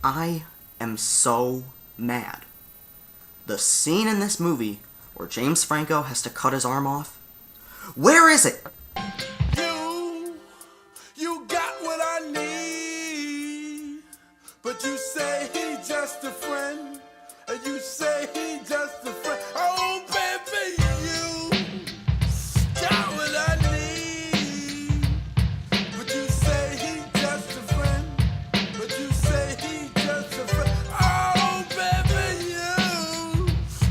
I am so mad. The scene in this movie where James Franco has to cut his arm off, where is it? You got what I need, but you say he's just a friend, and you say he's just a friend. Oh, baby, you got what I need, but you say he's just a friend, but you say he's just a friend. Oh, baby, you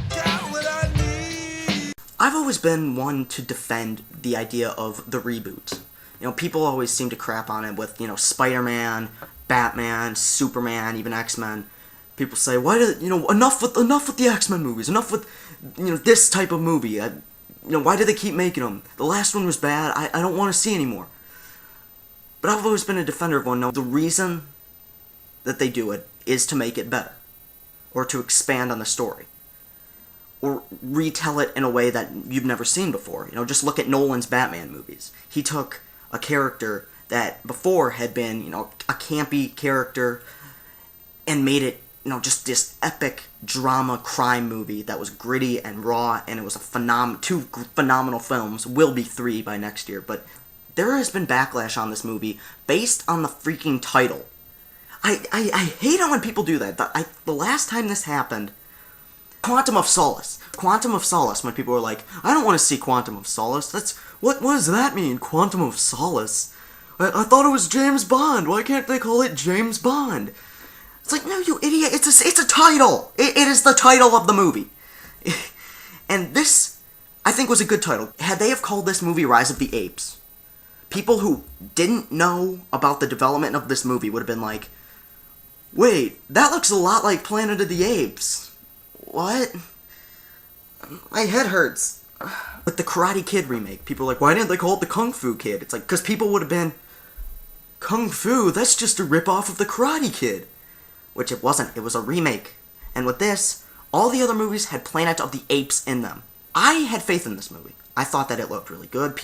got what I need. I've always been one to defend the idea of the reboot. You know, people always seem to crap on it with, Spider-Man, Batman, Superman, even X-Men. People say, why do, enough with the X-Men movies, enough with, this type of movie. Why do they keep making them? The last one was bad, I don't want to see anymore. But I've always been a defender of one. No, the reason that they do it is to make it better. Or to expand on the story. Or retell it in a way that you've never seen before. Just look at Nolan's Batman movies. He took a character that before had been, a campy character, and made it, just this epic drama crime movie that was gritty and raw, and it was two phenomenal films. Will be 3 by next year, but there has been backlash on this movie based on the freaking title. I hate it when people do that. The last time this happened, Quantum of Solace, when people were like, I don't want to see Quantum of Solace, what does that mean, Quantum of Solace? I thought it was James Bond, why can't they call it James Bond? It's like, no, you idiot, it's a title, it is the title of the movie. And this, I think, was a good title. Had they have called this movie Rise of the Apes, people who didn't know about the development of this movie would have been like, wait, that looks a lot like Planet of the Apes. What? My head hurts. With the Karate Kid remake, people are like, why didn't they call it the Kung Fu Kid? It's like, because people would have been, Kung Fu, that's just a ripoff of the Karate Kid. Which it wasn't, it was a remake. And with this, all the other movies had Planet of the Apes in them. I had faith in this movie. I thought that it looked really good.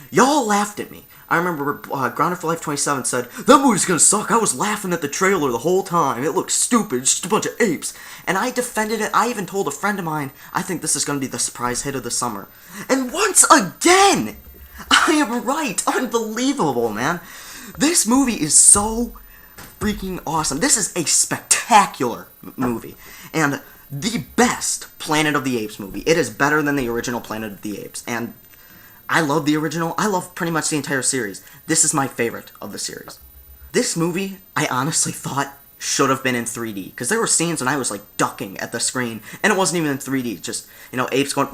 Y'all laughed at me. I remember Grounded for Life 27 said, that movie's gonna suck. I was laughing at the trailer the whole time. It looks stupid. It's just a bunch of apes. And I defended it. I even told a friend of mine, I think this is gonna be the surprise hit of the summer. And once again, I am right. Unbelievable, man. This movie is so freaking awesome. This is a spectacular movie. And the best Planet of the Apes movie. It is better than the original Planet of the Apes. And I love the original. I love pretty much the entire series. This is my favorite of the series. This movie, I honestly thought should have been in 3D. Because there were scenes when I was, like, ducking at the screen. And it wasn't even in 3D. Just, apes going...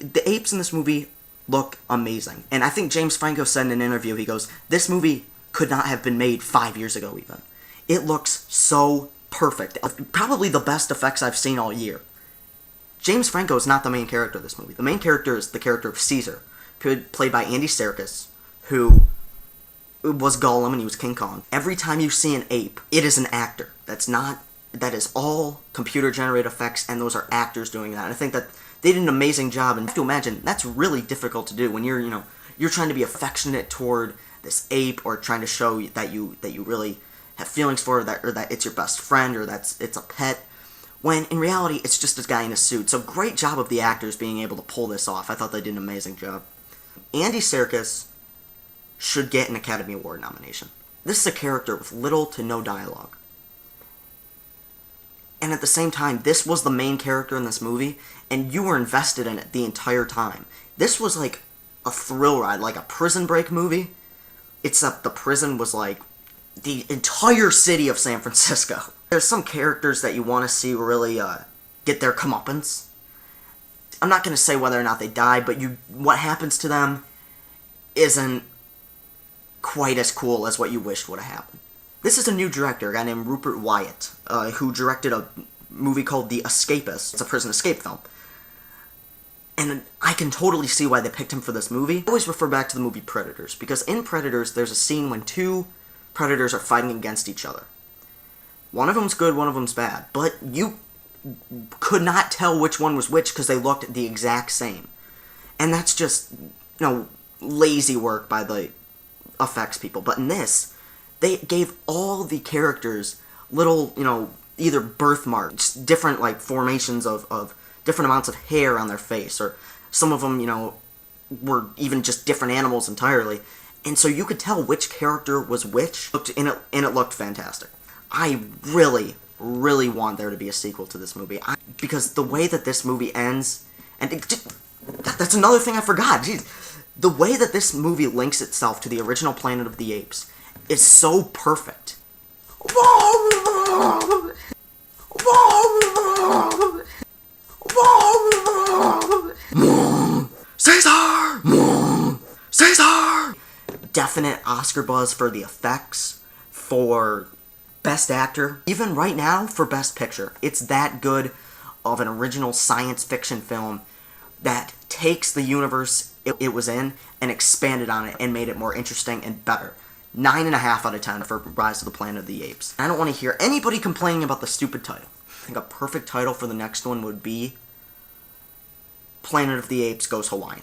The apes in this movie look amazing. And I think James Franco said in an interview, he goes, this movie could not have been made 5 years ago even. It looks so perfect. Probably the best effects I've seen all year. James Franco is not the main character of this movie. The main character is the character of Caesar, played by Andy Serkis, who was Gollum and he was King Kong. Every time you see an ape, it is an actor. That is all computer-generated effects, and those are actors doing that. And I think that they did an amazing job, and you have to imagine, that's really difficult to do when you're trying to be affectionate toward this ape, or trying to show that you really have feelings for it, or that it's your best friend, or it's a pet, when in reality it's just this guy in a suit. So great job of the actors being able to pull this off. I thought they did an amazing job. Andy Serkis should get an Academy Award nomination. This is a character with little to no dialogue. And at the same time, this was the main character in this movie, and you were invested in it the entire time. This was like a thrill ride, like a Prison Break movie, except the prison was like the entire city of San Francisco. There's some characters that you want to see really get their comeuppance. I'm not going to say whether or not they die, but what happens to them isn't quite as cool as what you wished would have happened. This is a new director, a guy named Rupert Wyatt, who directed a movie called The Escapist. It's a prison escape film. And I can totally see why they picked him for this movie. I always refer back to the movie Predators, because in Predators, there's a scene when two predators are fighting against each other. One of them's good, one of them's bad, but you could not tell which one was which because they looked the exact same. And that's just, lazy work by the effects people. But in this, They gave all the characters little, either birthmarks, different, like, formations of different amounts of hair on their face, or some of them, were even just different animals entirely. And so you could tell which character was which, and it looked fantastic. I really, really want there to be a sequel to this movie. Because the way that this movie ends, and that's another thing I forgot. Jeez, the way that this movie links itself to the original Planet of the Apes is so perfect. Caesar! Caesar! Definite Oscar buzz for the effects, for Best Actor, even right now for Best Picture. It's that good of an original science fiction film that takes the universe it was in and expanded on it and made it more interesting and better. 9.5 out of 10 for Rise of the Planet of the Apes. I don't want to hear anybody complaining about the stupid title. I think a perfect title for the next one would be Planet of the Apes Goes Hawaiian.